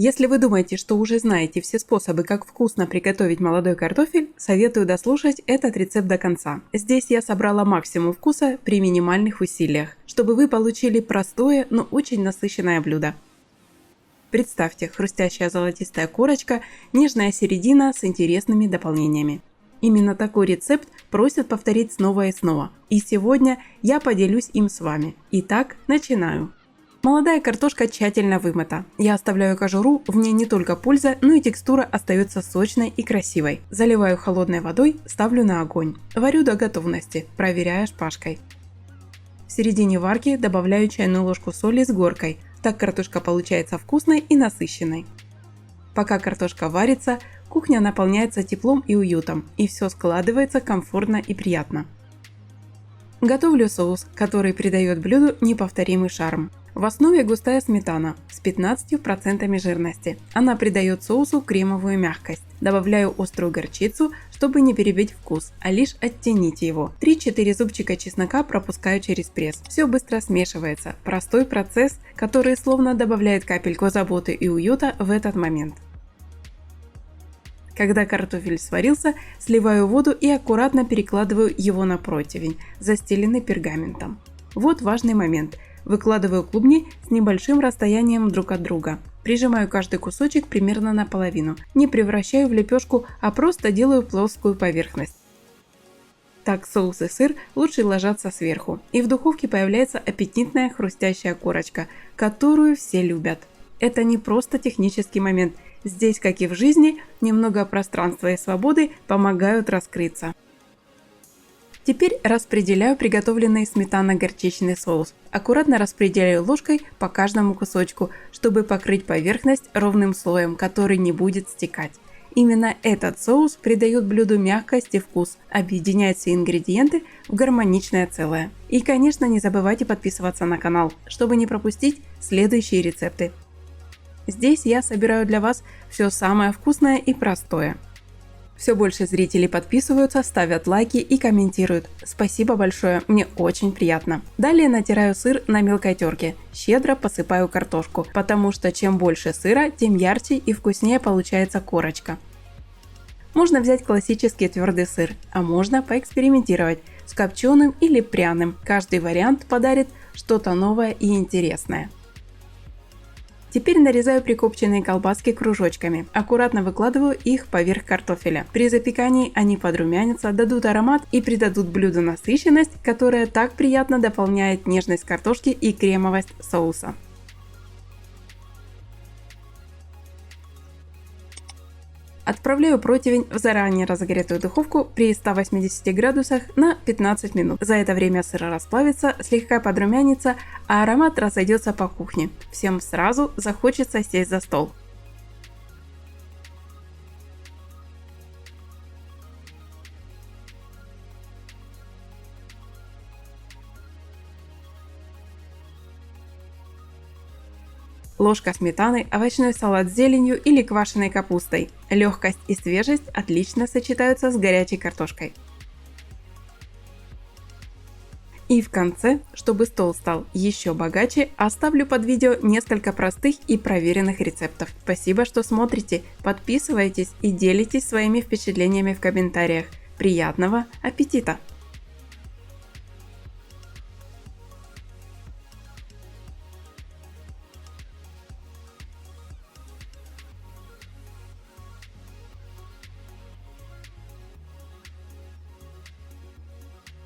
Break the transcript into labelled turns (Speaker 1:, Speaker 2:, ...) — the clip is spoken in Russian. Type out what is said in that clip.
Speaker 1: Если вы думаете, что уже знаете все способы, как вкусно приготовить молодой картофель, советую дослушать этот рецепт до конца. Здесь я собрала максимум вкуса при минимальных усилиях, чтобы вы получили простое, но очень насыщенное блюдо. Представьте, хрустящая золотистая корочка, нежная середина с интересными дополнениями. Именно такой рецепт просят повторить снова и снова. И сегодня я поделюсь им с вами. Итак, начинаю. Молодая картошка тщательно вымыта. Я оставляю кожуру, в ней не только польза, но и текстура остается сочной и красивой. Заливаю холодной водой, ставлю на огонь. Варю до готовности, проверяя шпажкой. В середине варки добавляю чайную ложку соли с горкой. Так картошка получается вкусной и насыщенной. Пока картошка варится, кухня наполняется теплом и уютом, и все складывается комфортно и приятно. Готовлю соус, который придает блюду неповторимый шарм. В основе густая сметана с 15% жирности. Она придает соусу кремовую мягкость. Добавляю острую горчицу, чтобы не перебить вкус, а лишь оттенить его. 3-4 зубчика чеснока пропускаю через пресс. Все быстро смешивается. Простой процесс, который словно добавляет капельку заботы и уюта в этот момент. Когда картофель сварился, сливаю воду и аккуратно перекладываю его на противень, застеленный пергаментом. Вот важный момент. Выкладываю клубни с небольшим расстоянием друг от друга. Прижимаю каждый кусочек примерно наполовину. Не превращаю в лепешку, а просто делаю плоскую поверхность. Так соус и сыр лучше ложатся сверху. И в духовке появляется аппетитная хрустящая корочка, которую все любят. Это не просто технический момент. Здесь, как и в жизни, немного пространства и свободы помогают раскрыться. Теперь распределяю приготовленный сметано-горчичный соус. Аккуратно распределяю ложкой по каждому кусочку, чтобы покрыть поверхность ровным слоем, который не будет стекать. Именно этот соус придает блюду мягкость и вкус, объединяет все ингредиенты в гармоничное целое. И, конечно, не забывайте подписываться на канал, чтобы не пропустить следующие рецепты. Здесь я собираю для вас все самое вкусное и простое. Все больше зрителей подписываются, ставят лайки и комментируют. Спасибо большое, мне очень приятно. Далее натираю сыр на мелкой терке. Щедро посыпаю картошку, потому что чем больше сыра, тем ярче и вкуснее получается корочка. Можно взять классический твердый сыр, а можно поэкспериментировать с копченым или пряным. Каждый вариант подарит что-то новое и интересное. Теперь нарезаю прикопченные колбаски кружочками. Аккуратно выкладываю их поверх картофеля. При запекании они подрумянятся, дадут аромат и придадут блюду насыщенность, которая так приятно дополняет нежность картошки и кремовость соуса. Отправляю противень в заранее разогретую духовку при 180 градусах на 15 минут. За это время сыр расплавится, слегка подрумянится, а аромат разойдется по кухне. Всем сразу захочется сесть за стол. Ложка сметаны, овощной салат с зеленью или квашеной капустой. Легкость и свежесть отлично сочетаются с горячей картошкой. И в конце, чтобы стол стал еще богаче, оставлю под видео несколько простых и проверенных рецептов. Спасибо, что смотрите, подписывайтесь и делитесь своими впечатлениями в комментариях. Приятного аппетита!